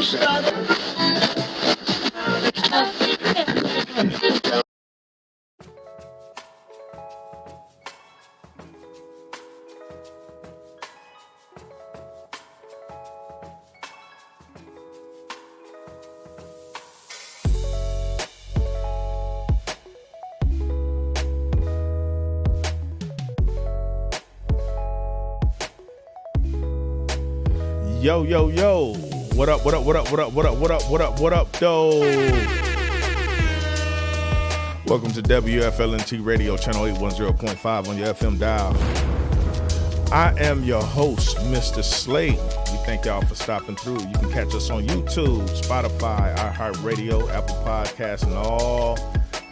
Yo, yo, yo. What up, what up, what up, what up, what up, what up, what up, what up, though? Welcome to WFLNT Radio, channel 810.5 on your FM dial. I am your host, Mr. Slate. We thank y'all for stopping through. You can catch us on YouTube, Spotify, iHeartRadio, Apple Podcasts, and all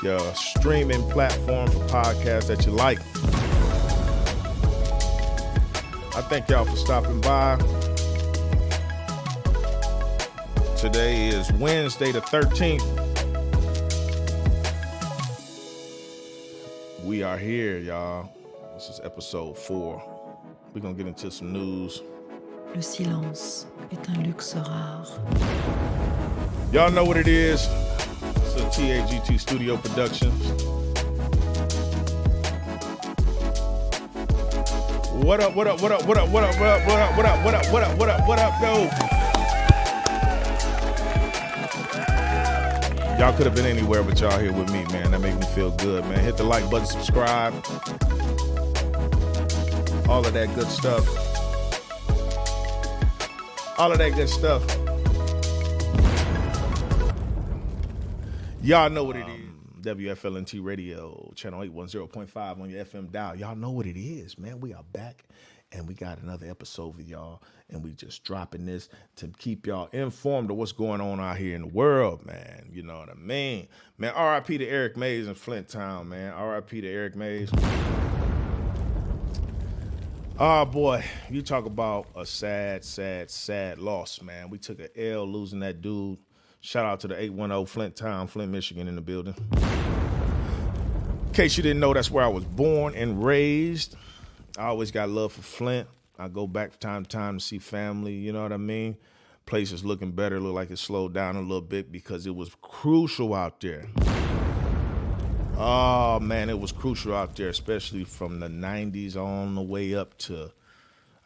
your streaming platforms for podcasts that you like. I thank y'all for stopping by. Today is Wednesday the 13th. We are here, y'all. This is episode 4. We're going to get into some news. Le silence est un luxe rare. Y'all know what it is. It's a TAGT Studio production. What up, what up, what up, what up, what up, what up, what up, what up, what up, what up, what up, what up, though? Y'all could have been anywhere, but y'all here with me, man. That make me feel good, man. Hit the like button, subscribe. All of that good stuff. All of that good stuff. Y'all know what it is. WFLNT Radio, channel 810.5 on your FM dial. Y'all know what it is, man. We are back, and we got another episode for y'all. And we just dropping this to keep y'all informed of what's going on out here in the world, man. You know what I mean? Man, R.I.P. to Eric Mays in Flint Town, man. R.I.P. to Eric Mays. Oh, boy. You talk about a sad, sad, sad loss, man. We took an L losing that dude. Shout out to the 810 Flint Town, Flint, Michigan in the building. In case you didn't know, that's where I was born and raised. I always got love for Flint. I go back from time to time to see family, you know what I mean? Place is looking better, look like it slowed down a little bit because it was crucial out there. Oh, man, it was crucial out there, especially from the 90s on the way up to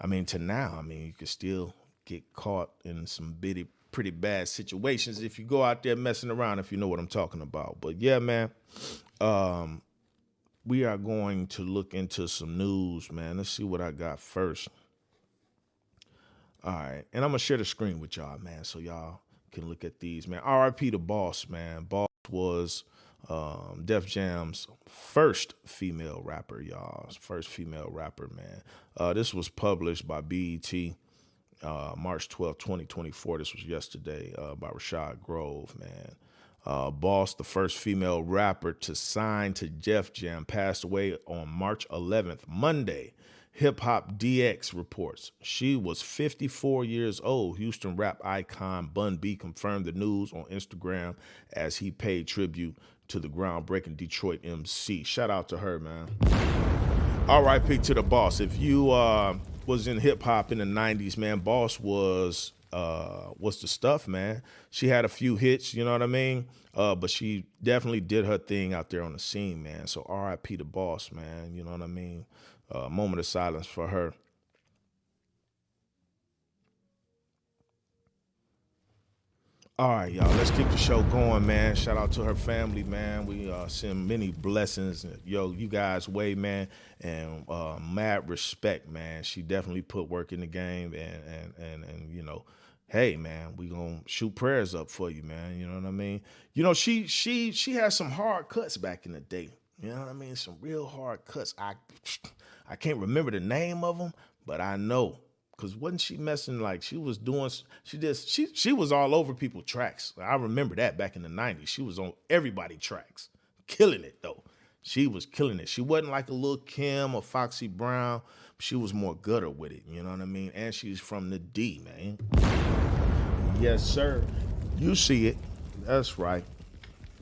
now. I mean, you can still get caught in some pretty bad situations if you go out there messing around, if you know what I'm talking about. But, yeah, man, we are going to look into some news, man. Let's see what I got first. All right, and I'm going to share the screen with y'all, man, so y'all can look at these, man. R.I.P. to Boss, man. Boss was Def Jam's first female rapper, y'all. First female rapper, man. This was published by BET March 12, 2024. This was yesterday by Rashad Grove, man. Boss, the first female rapper to sign to Def Jam, passed away on March 11th, Monday. Hip Hop DX reports she was 54 years old. Houston rap icon Bun B confirmed the news on Instagram as he paid tribute to the groundbreaking Detroit MC. Shout out to her, man. R.I.P. to the Boss. If you was in hip hop in the 90s, man, Boss was the stuff, man. She had a few hits, you know what I mean? But she definitely did her thing out there on the scene, man. So R.I.P. to Boss, man. You know what I mean? Moment of silence for her. All right, y'all, let's keep the show going, man. Shout out to her family, man. We send many blessings, yo, you guys' way, man, and mad respect, man. She definitely put work in the game, and you know, hey, man, we gonna shoot prayers up for you, man. You know what I mean? You know, she had some hard cuts back in the day. You know what I mean? Some real hard cuts. I can't remember the name of them, but I know. Because wasn't she messing, like, she was all over people's tracks. I remember that back in the 90s. She was on everybody's tracks. Killing it, though. She was killing it. She wasn't like a Lil' Kim or Foxy Brown. She was more gutter with it, you know what I mean? And she's from the D, man. Yes, sir. You see it. That's right.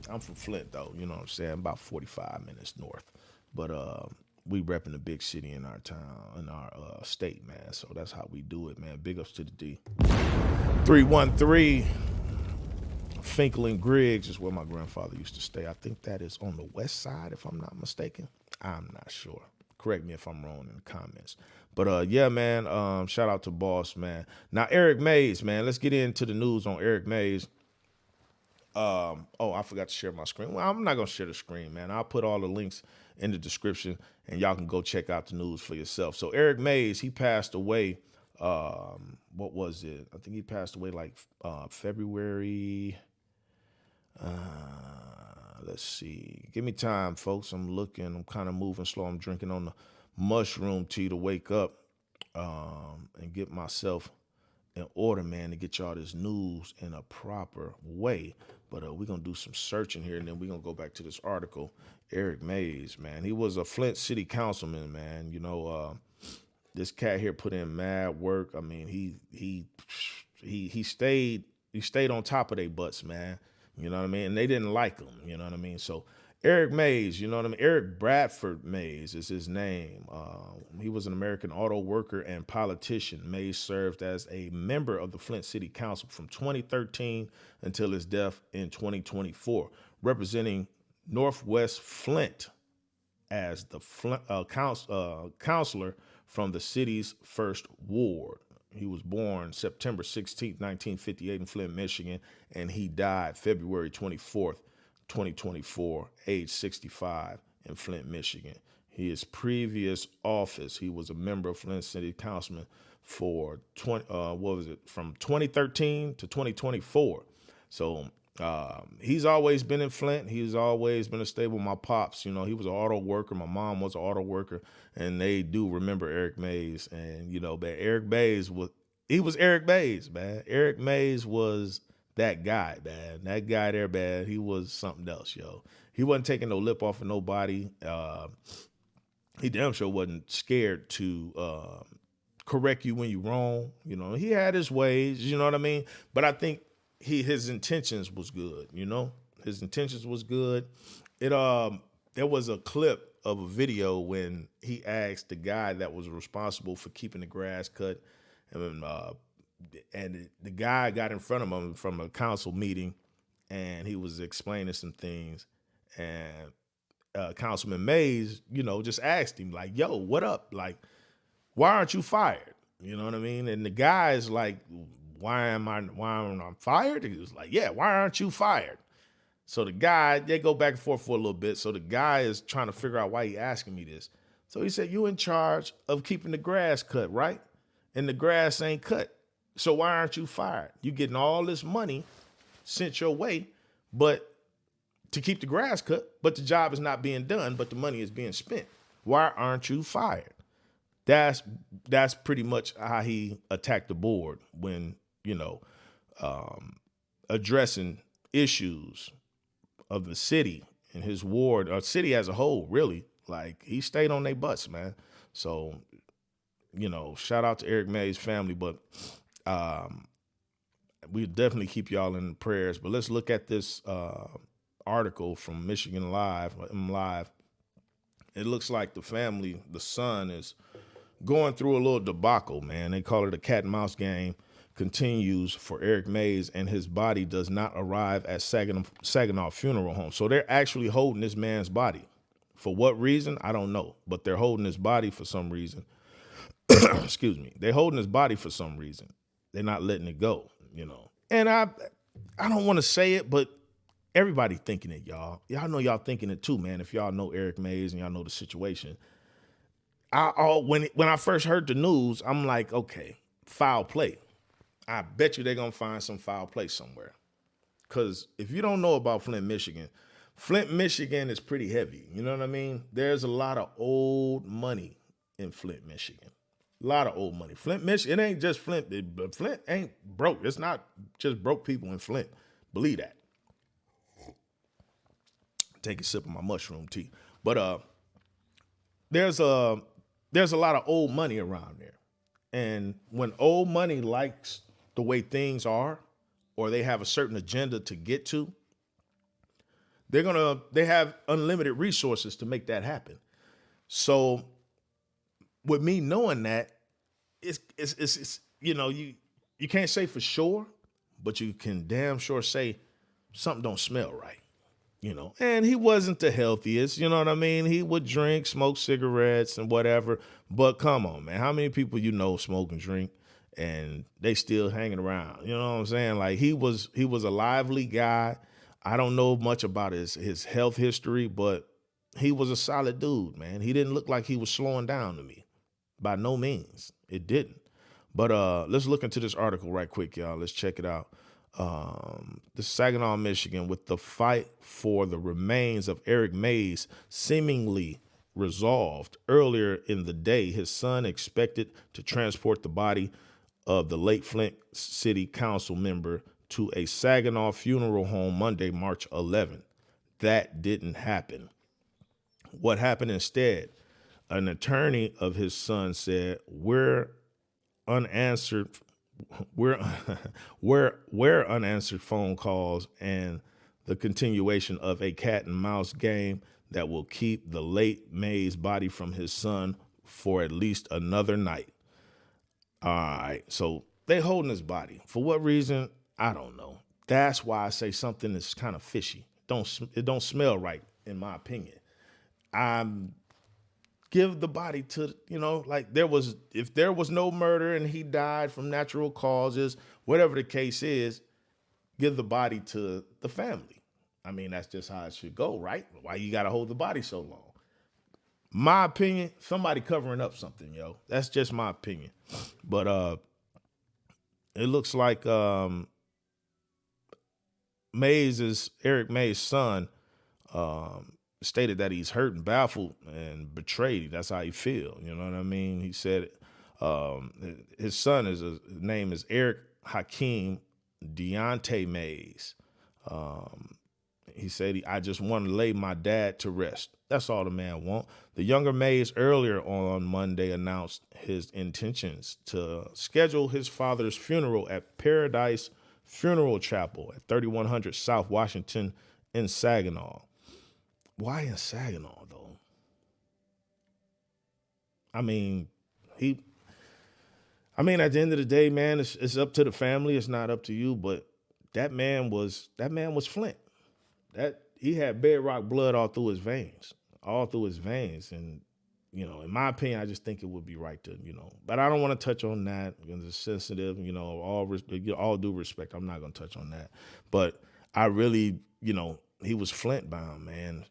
I'm from Flint, though. You know what I'm saying? About 45 minutes north. But we repping the big city in our town, in our state, man. So that's how we do it, man. Big ups to the D. 313 Finkel and Griggs is where my grandfather used to stay. I think that is on the west side, if I'm not mistaken. I'm not sure. Correct me if I'm wrong in the comments. But yeah, man, shout out to Boss, man. Now, Eric Mays, man, let's get into the news on Eric Mays. I forgot to share my screen. Well, I'm not going to share the screen, man. I'll put all the links in the description, and y'all can go check out the news for yourself. So Eric Mays, he passed away. What was it? I think he passed away like February. Let's see. Give me time, folks. I'm looking. I'm kind of moving slow. I'm drinking on the mushroom tea to wake up and get myself in order, man, to get y'all this news in a proper way. But we're going to do some searching here, and then we're going to go back to this article. Eric Mays, man. He was a Flint City councilman, man. You know, this cat here put in mad work. I mean, he stayed on top of their butts, man. You know what I mean? And they didn't like him, you know what I mean? So Eric Mays, you know what I mean? Eric Bradford Mays is his name. He was an American auto worker and politician. Mays served as a member of the Flint City Council from 2013 until his death in 2024, representing Northwest Flint as the counselor from the city's first ward. He was born September 16th, 1958 in Flint, Michigan, and he died February 24th, 2024, age 65 in Flint, Michigan. His previous office, he was a member of Flint City Councilman for from 2013 to 2024. So he's always been in Flint. He's always been a stable. My pops, you know, he was an auto worker. My mom was an auto worker, and they do remember Eric Mays. And, you know, man, Eric Mays was Eric Mays, man. Eric Mays was that guy, man. That guy there, man, he was something else, yo. He wasn't taking no lip off of nobody. He damn sure wasn't scared to correct you when you're wrong. You know, he had his ways, you know what I mean? But I think his intentions was good, you know? His intentions was good. There was a clip of a video when he asked the guy that was responsible for keeping the grass cut, and the guy got in front of him from a council meeting, and he was explaining some things, and Councilman Mays, you know, just asked him like, yo, what up? Like, why aren't you fired? You know what I mean? And the guy's like, why am I fired? He was like, yeah, why aren't you fired? So the guy, they go back and forth for a little bit. So the guy is trying to figure out why he asking me this. So he said, you in charge of keeping the grass cut, right? And the grass ain't cut. So why aren't you fired? You getting all this money sent your way, but to keep the grass cut, but the job is not being done, but the money is being spent. Why aren't you fired? That's pretty much how he attacked the board when, you know, addressing issues of the city and his ward, or city as a whole, really. Like, he stayed on their butts, man. So, you know, shout out to Eric Mays' family, but we definitely keep y'all in prayers. But let's look at this article from Michigan Live. It looks like the family, the son, is going through a little debacle, man. They call it a cat and mouse game. Continues for Eric Mays, and his body does not arrive at Saginaw Funeral Home. So they're actually holding this man's body. For what reason? I don't know. But they're holding his body for some reason. Excuse me. They're holding his body for some reason. They're not letting it go, you know. And I don't want to say it, but everybody thinking it, y'all. Y'all know y'all thinking it too, man. If y'all know Eric Mays and y'all know the situation. When I first heard the news, I'm like, okay, foul play. I bet you they're going to find some foul play somewhere. Because if you don't know about Flint, Michigan is pretty heavy. You know what I mean? There's a lot of old money in Flint, Michigan. A lot of old money. Flint, Michigan, it ain't just Flint. But Flint ain't broke. It's not just broke people in Flint. Believe that. Take a sip of my mushroom tea. But there's a lot of old money around there. And when old money likes the way things are, or they have a certain agenda to get to, they have unlimited resources to make that happen. So with me knowing that, it's you know, you can't say for sure, but you can damn sure say something don't smell right. And he wasn't the healthiest, you know what I mean? He would drink, smoke cigarettes and whatever, but come on, man, how many people smoke and drink and they still hanging around? You know what I'm saying? Like he was a lively guy. I don't know much about his health history, but he was a solid dude, man. He didn't look like he was slowing down to me. By no means. It didn't. But let's look into this article right quick, y'all. Let's check it out. The Saginaw, Michigan, with the fight for the remains of Eric Mays seemingly resolved earlier in the day, his son expected to transport the body of the late Flint City Council member to a Saginaw funeral home Monday, March 11th. That didn't happen. What happened instead? An attorney of his son said, We're unanswered phone calls and the continuation of a cat and mouse game that will keep the late May's body from his son for at least another night. All right, so they holding his body. For what reason? I don't know. That's why I say something is kind of fishy. It don't smell right, in my opinion. Give the body to, like if there was no murder and he died from natural causes, whatever the case is, give the body to the family. I mean, that's just how it should go, right? Why you got to hold the body so long? My opinion, somebody covering up something, yo. That's just my opinion. But it looks like Eric Mays' son, stated that he's hurt and baffled and betrayed. That's how he feel. You know what I mean? He said his son his name is Eric Hakeem Deontay Mays. He said, I just want to lay my dad to rest. That's all the man want. The younger Mays earlier on Monday announced his intentions to schedule his father's funeral at Paradise Funeral Chapel at 3100 South Washington in Saginaw. Why in Saginaw, though? I mean, at the end of the day, man, it's up to the family. It's not up to you. But that man was Flint. That he had bedrock blood all through his veins. And, in my opinion, I just think it would be right to, but I don't want to touch on that because it's sensitive, all due respect. I'm not going to touch on that. But I really, he was Flint bound, man.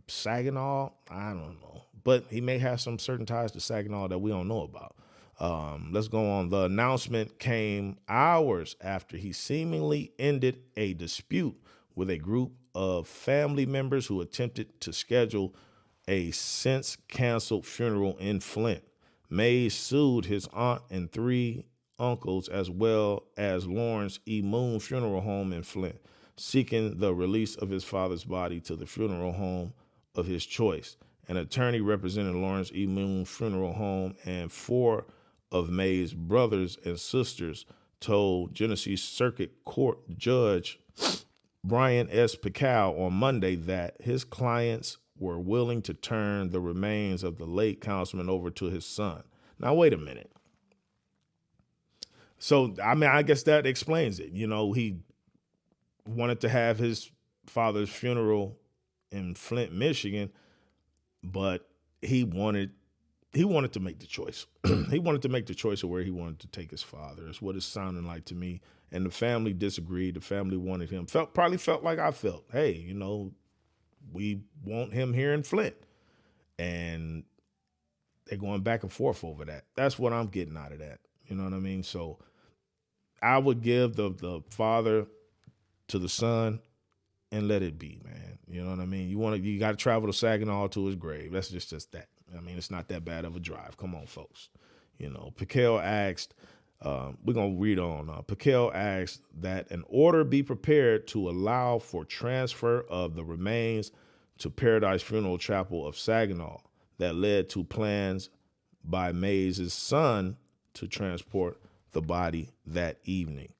Saginaw, I don't know. But he may have some certain ties to Saginaw that we don't know about. Let's go on. The announcement came hours after he seemingly ended a dispute with a group of family members who attempted to schedule a since-canceled funeral in Flint. Mays sued his aunt and 3 uncles as well as Lawrence E. Moon Funeral Home in Flint, seeking the release of his father's body to the funeral home of his choice. An attorney representing Lawrence E. Moon Funeral Home and 4 of Mays' brothers and sisters told Genesee Circuit Court Judge Brian S. Picow on Monday that his clients were willing to turn the remains of the late councilman over to his son. Now, wait a minute. So, I guess that explains it. He wanted to have his father's funeral in Flint, Michigan, but he wanted to make the choice. He wanted to make the choice of where he wanted to take his father. That's what it's sounding like to me. And the family disagreed. The family wanted him. Probably felt like I felt. Hey, we want him here in Flint. And they're going back and forth over that. That's what I'm getting out of that. You know what I mean? So I would give the father to the son and let it be, man. You know what I mean? You got to travel to Saginaw to his grave. That's just that. It's not that bad of a drive. Come on, folks. Piquel asked, we're going to read on. Piquel asked that an order be prepared to allow for transfer of the remains to Paradise Funeral Chapel of Saginaw that led to plans by Mays' son to transport the body that evening.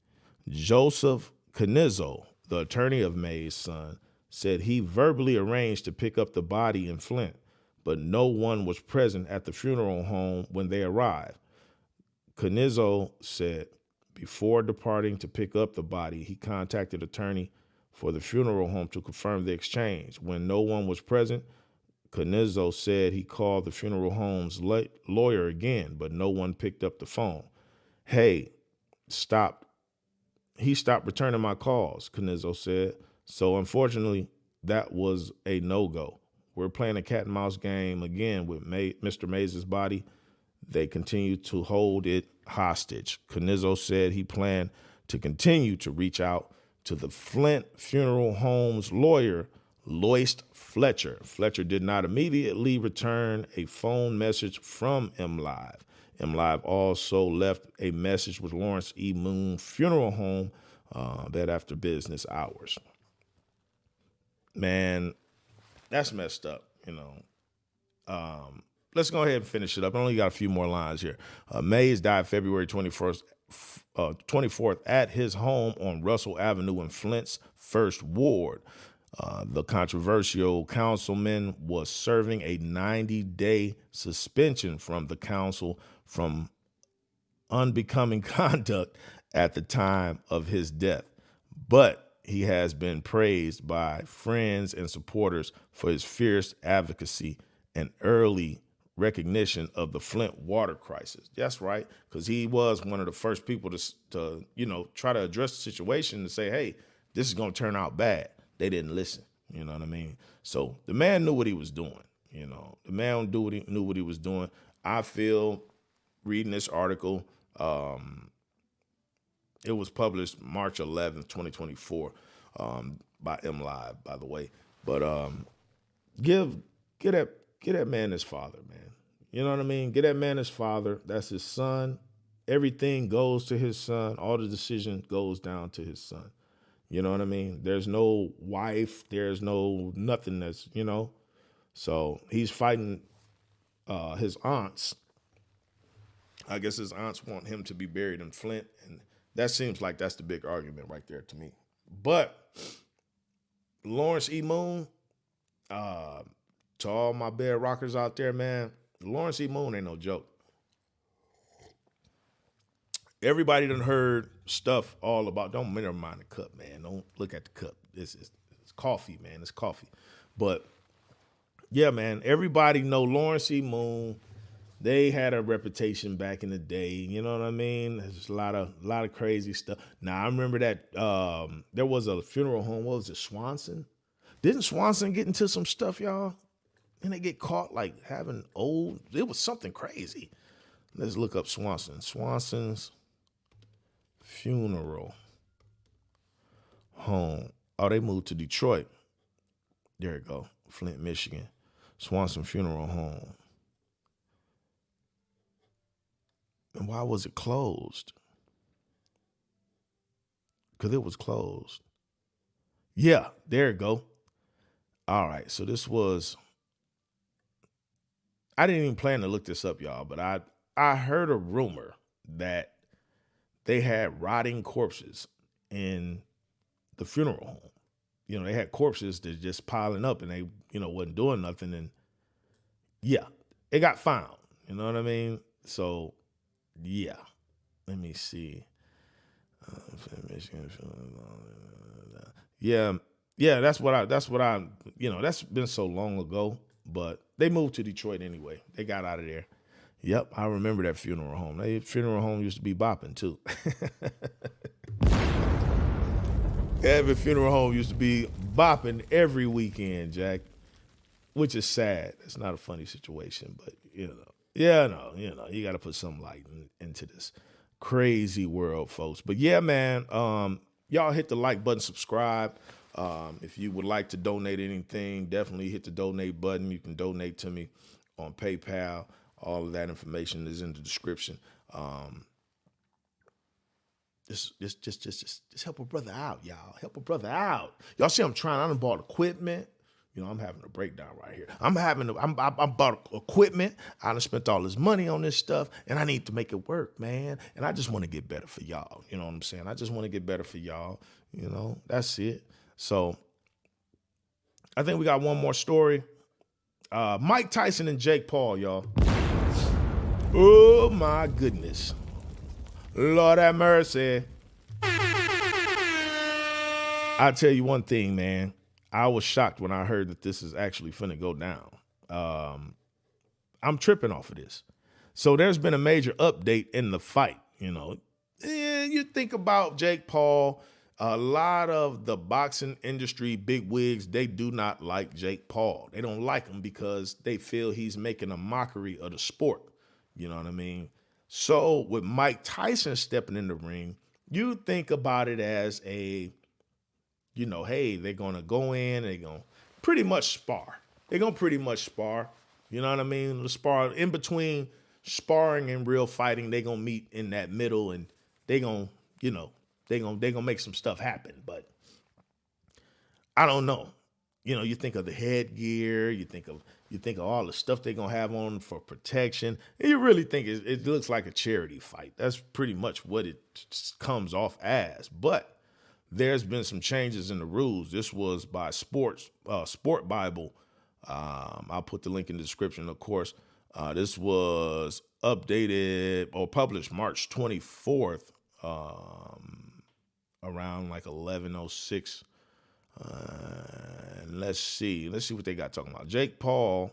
Joseph Canizzo, the attorney of Mays' son, said he verbally arranged to pick up the body in Flint, but no one was present at the funeral home when they arrived. Canizzo said Before departing to pick up the body, he contacted attorney for the funeral home to confirm the exchange. When no one was present, Canizzo said he called the funeral home's lawyer again, but no one picked up the phone. He stopped returning my calls, Canizzo said. So unfortunately, that was a no-go. We're playing a cat and mouse game again with Mr. Mays' body. They continue to hold it hostage. Canizzo said he planned to continue to reach out to the Flint Funeral Home's lawyer, Loist Fletcher. Fletcher did not immediately return a phone message from MLive. MLive also left a message with Lawrence E. Moon Funeral Home that after business hours. Man, that's messed up, Let's go ahead and finish it up. I only got a few more lines here. Mays died February 24th at his home on Russell Avenue in Flint's First Ward. The controversial councilman was serving a 90-day suspension from the council from unbecoming conduct at the time of his death. But he has been praised by friends and supporters for his fierce advocacy and early recognition of the Flint water crisis. That's right, because he was one of the first people to try to address the situation and say, hey, this is going to turn out bad. They didn't listen. You know what I mean? So the man knew what he was doing. The man knew what he was doing. I feel, reading this article, it was published March 11th, 2024, by MLive, by the way. But get that man his father, man. You know what I mean? Get that man his father. That's his son. Everything goes to his son. All the decision goes down to his son. You know what I mean? There's no wife. There's no nothing that's, So he's fighting his aunts. I guess his aunts want him to be buried in Flint. And that seems like that's the big argument right there to me. But Lawrence E. Moon, to all my bed rockers out there, man, Lawrence E. Moon ain't no joke. Everybody done heard stuff all about, don't never mind the cup, man. Don't look at the cup. It's coffee, man. It's coffee. But yeah, man, everybody know Lawrence E. Moon. They had a reputation back in the day. You know what I mean? There's a lot of crazy stuff. Now I remember that there was a funeral home. What was it, Swanson? Didn't Swanson get into some stuff, y'all? And they get caught like having old. It was something crazy. Let's look up Swanson. Swanson's funeral home. Oh, they moved to Detroit. There you go. Flint, Michigan. Swanson Funeral Home. And why was it closed? Because it was closed. Yeah, there you go. All right, so this was, I didn't even plan to look this up, y'all, but I heard a rumor that they had rotting corpses in the funeral home. They had corpses that just piling up and they, wasn't doing nothing. And yeah, it got found. You know what I mean? So yeah, let me see. Yeah, that's been so long ago, but they moved to Detroit anyway. They got out of there. Yep, I remember that funeral home. That funeral home used to be bopping too. Every funeral home used to be bopping every weekend, Jack, which is sad. It's not a funny situation, but you got to put some light into this crazy world, folks. But yeah, man, y'all hit the like button, subscribe. If you would like to donate anything, definitely hit the donate button. You can donate to me on PayPal. All of that information is in the description. Just help a brother out, y'all. Help a brother out. Y'all see I'm trying. I done bought equipment. I'm having a breakdown right here. I bought equipment. I done spent all this money on this stuff, and I need to make it work, man. And I just want to get better for y'all. You know what I'm saying? I just want to get better for y'all. That's it. So I think we got one more story. Mike Tyson and Jake Paul, y'all. Oh, my goodness. Lord have mercy. I'll tell you one thing, man. I was shocked when I heard that this is actually finna go down. I'm tripping off of this. So there's been a major update in the fight, you think about Jake Paul, a lot of the boxing industry bigwigs, they do not like Jake Paul. They don't like him because they feel he's making a mockery of the sport. You know what I mean? So with Mike Tyson stepping in the ring, you think about it as a, hey, they're going to go in, they're going to pretty much spar. They're going to pretty much spar. You know what I mean? The spar in between sparring and real fighting, they're going to meet in that middle and they're going to, they're going to make some stuff happen. But I don't know. You think of the headgear, you think of all the stuff they're going to have on for protection. And you really think it looks like a charity fight. That's pretty much what it comes off as. But there's been some changes in the rules. This was by Sport Bible. I'll put the link in the description, of course. This was updated or published March 24th, around like 11:06. Let's see what they got talking about. Jake Paul.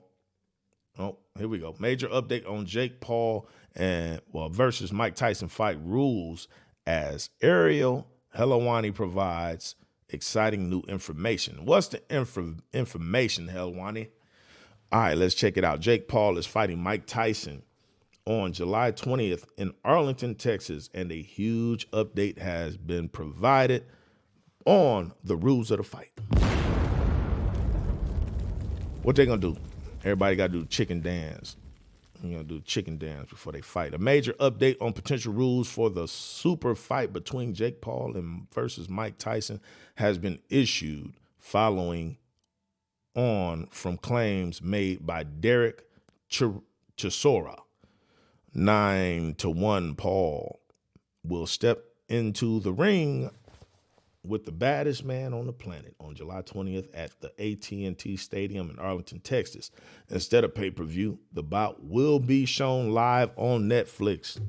Oh, here we go. Major update on Jake Paul versus Mike Tyson fight rules as Ariel Helwani provides exciting new information. What's the information, Helwani? All right, let's check it out. Jake Paul is fighting Mike Tyson on July 20th in Arlington, Texas, and a huge update has been provided on the rules of the fight. What they gonna do? Everybody gotta do chicken dance. You're gonna do chicken dance before they fight. A major update on potential rules for the super fight between Jake Paul and versus Mike Tyson has been issued following on from claims made by Derek Chisora. 9-1 Paul will step into the ring with the baddest man on the planet on July 20th at the AT&T Stadium in Arlington, Texas. Instead of pay-per-view, the bout will be shown live on Netflix.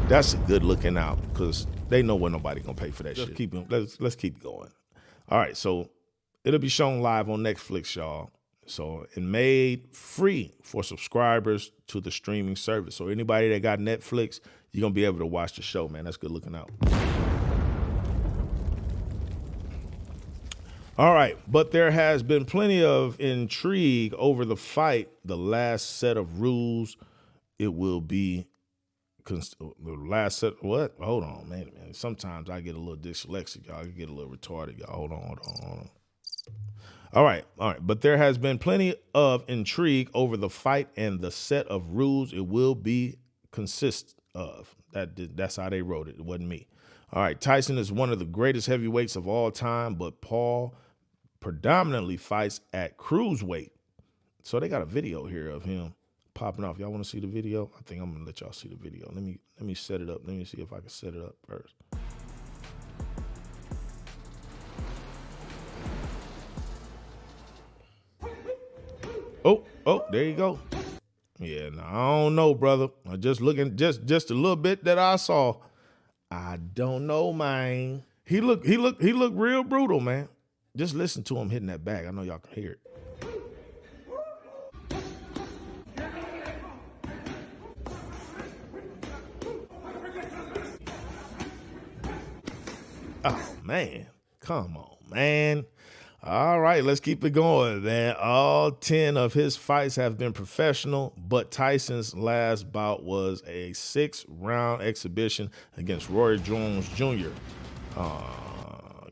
That's a good looking out because they know when nobody gonna pay for that shit. Let's keep going. All right, so it'll be shown live on Netflix, y'all. So it made free for subscribers to the streaming service. So anybody that got Netflix, you're gonna be able to watch the show, man. That's good looking out. All right, but there has been plenty of intrigue over the fight. The last set of rules, it will be the last set. What? Hold on, man. Sometimes I get a little dyslexic, y'all. I get a little retarded, y'all. Hold on. All right. But there has been plenty of intrigue over the fight and the set of rules it will be consist of. That's how they wrote it. It wasn't me. All right. Tyson is one of the greatest heavyweights of all time, but Paul predominantly fights at cruiserweight. So they got a video here of him popping off. Y'all want to see the video? I think I'm gonna let y'all see the video. Let me set it up. Let me see if I can set it up first. Oh, there you go. Yeah, no, I don't know, brother. I just looking just a little bit that I saw. I don't know, man. He looked real brutal, man. Just listen to him hitting that bag. I know y'all can hear it. Oh, man. Come on, man. All right, let's keep it going, man. All 10 of his fights have been professional, but Tyson's last bout was a 6-round exhibition against Roy Jones Jr.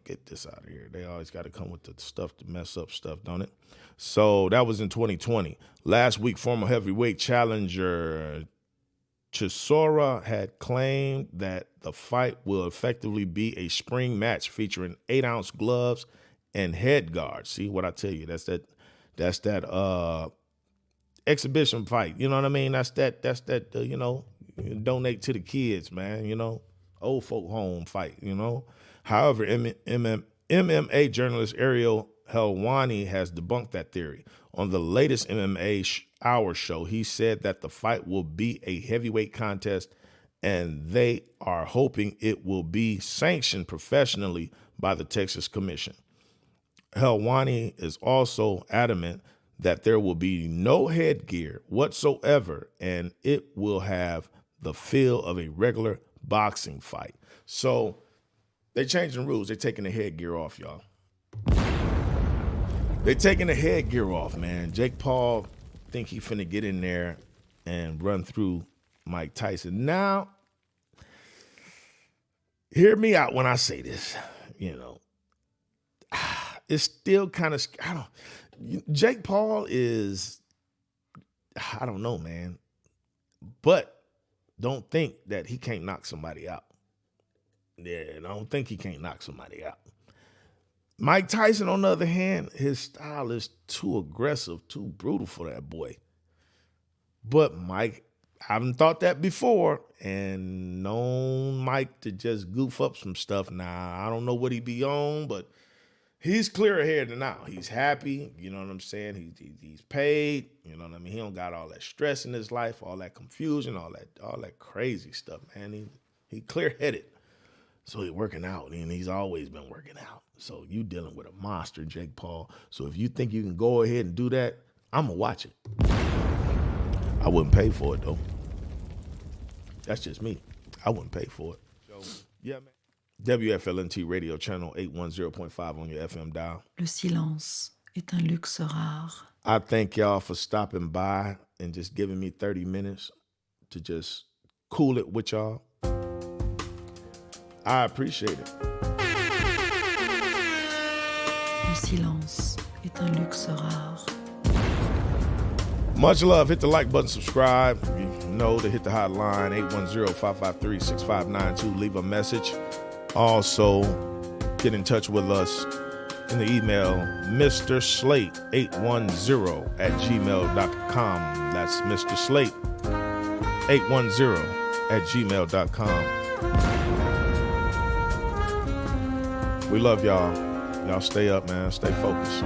Get this out of here. They always got to come with the stuff to mess up stuff, don't it? So that was in 2020. Last week, former heavyweight challenger Chisora had claimed that the fight will effectively be a spring match featuring 8-ounce gloves and head guards. See what I tell you? That's that exhibition fight. You know what I mean? That's that donate to the kids, man. Old folk home fight. However, MMA journalist Ariel Helwani has debunked that theory. On the latest MMA Hour show, he said that the fight will be a heavyweight contest and they are hoping it will be sanctioned professionally by the Texas Commission. Helwani is also adamant that there will be no headgear whatsoever, and it will have the feel of a regular boxing fight. So they're changing rules. They're taking the headgear off, y'all. They're taking the headgear off, man. Jake Paul think he finna get in there and run through Mike Tyson. Now, hear me out when I say this, it's still kind of, Jake Paul is, I don't know, man, but don't think that he can't knock somebody out. Yeah, I don't think he can't knock somebody out. Mike Tyson, on the other hand, his style is too aggressive, too brutal for that boy. But Mike, I haven't thought that before, and known Mike to just goof up some stuff. Now, I don't know what he be on, but he's clear-headed now. He's happy, you know what I'm saying? He's paid, you know what I mean? He don't got all that stress in his life, all that confusion, all that crazy stuff, man. He clear-headed. So he's working out, and he's always been working out. So you dealing with a monster, Jake Paul. So if you think you can go ahead and do that, I'm going to watch it. I wouldn't pay for it, though. That's just me. I wouldn't pay for it. Yeah, man. WFLNT Radio, channel 810.5 on your FM dial. Le silence est un luxe rare. I thank y'all for stopping by and just giving me 30 minutes to just cool it with y'all. I appreciate it. Le silence est un luxe rare. Much love. Hit the like button, subscribe. You know to hit the hotline, 810-553-6592. Leave a message. Also, get in touch with us in the email, mrslate810@gmail.com. That's mrslate810@gmail.com. We love y'all. Y'all stay up, man. Stay focused.